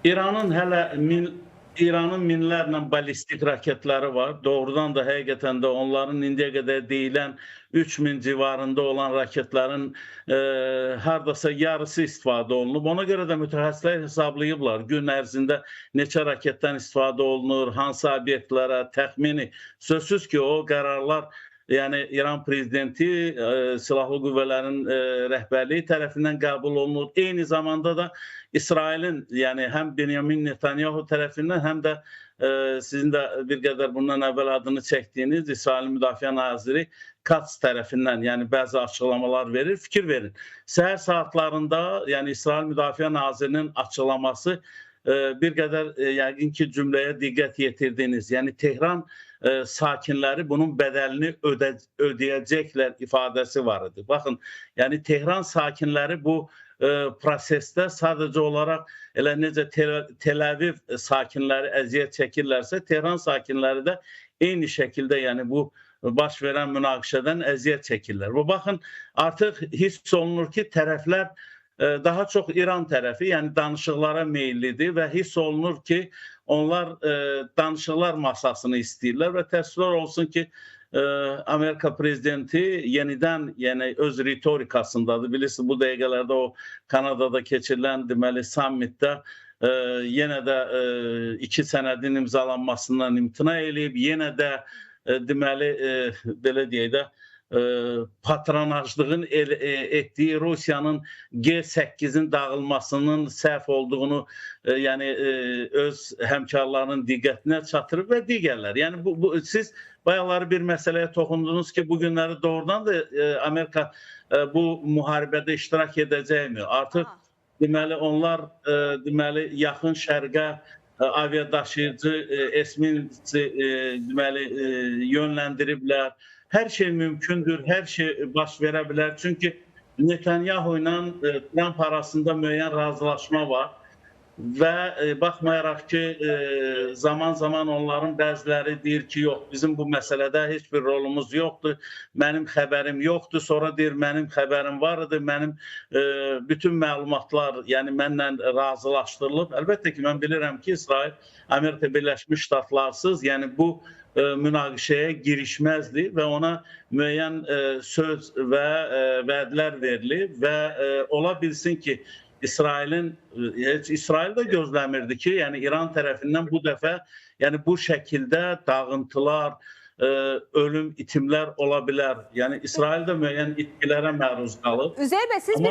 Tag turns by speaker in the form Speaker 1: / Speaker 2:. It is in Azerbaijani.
Speaker 1: İranın İranın minlərlə ballistik raketləri var. Doğrudan da həqiqətən də onların indiyə qədər deyilən 3000 civarında olan raketlərin hardasa yarısı istifadə olunub. Ona görə də mütəxəssislər hesablayıblar gün ərzində neçə raketdən istifadə olunur, hansı obyektlərə, təxmini. Sözsüz ki, o qərarlar yəni İran prezidenti silahlı qüvvələrin rəhbərliyi tərəfindən qəbul olunur. Eyni zamanda da İsrailin, yəni həm Benjamin Netanyahu tərəfindən, həm də sizin də bir qədər bundan əvvəl adını çəkdiyiniz İsrailin Müdafiə Naziri Katz tərəfindən, yəni bəzi açıqlamalar verir, fikir verin. Səhər saatlarında, yəni İsrail Müdafiə Nazirinin açıqlaması bir qədər yəqin ki, cümləyə diqqət yetirdiniz. Yəni Tehran sakinləri bunun bədəlini ödəyəcəklər ifadəsi var idi. Baxın, yəni Tehran sakinləri bu prosesdə sadəcə olaraq elə necə Tel Aviv sakinləri əziyyət çəkirlərsə, Tehran sakinləri də eyni şəkildə yəni bu baş verən münaqişədən əziyyət çəkirlər. Və baxın, artıq hiss olunur ki, tərəflər daha çox İran tərəfi, yəni danışıqlara meyillidir və hiss olunur ki, onlar danışıqlar masasını istəyirlər və təəssüflər olsun ki, Amerika prezidenti yenidən yəni öz ritorikasındadır. Bilirsiniz, bu dəqiqələrdə o Kanadada keçirilən deməli sammitdə yenə də 2 sənədin imzalanmasından imtina eləyib, yenə də deməli belə deyək də patronajlığın etdiyi Rusiyanın G8-in dağılmasının səhv olduğunu yəni öz həmkarlarının diqqətinə çatdırıb və digərlər. Yəni siz bayaqları bir məsələyə toxundunuz ki, bu günləri doğrudan da Amerika bu müharibədə iştirak edəcəkmi? Artıq deməli onlar deməli yaxın şərqə aviadaşıyıcı S-1000 deməli yönləndiriblər. Hər şey mümkündür, hər şey baş verə bilər. Çünki Netanyahu ilə Trump arasında müəyyən razılaşma var və baxmayaraq ki, zaman-zaman onların bəziləri deyir ki, yox, bizim bu məsələdə heç bir rolumuz yoxdur, mənim xəbərim yoxdur, sonra deyir, mənim xəbərim var idi, mənim bütün məlumatlar yəni mənlə razılaşdırılıb. Əlbəttə ki, mən bilirəm ki, İsrail, Amerika Birləşmiş Ştatlarsız, yəni bu münaqişəyə girişməzdi və ona müəyyən söz və vədlər verilib və ola bilsin ki, İsrail də gözləmirdi ki, yəni İran tərəfindən bu dəfə yəni bu şəkildə dağıntılar, ölüm, itimlər ola bilər. Yəni İsrail də müəyyən itkilərə məruz qalıb.
Speaker 2: Üzeyir bəy, siz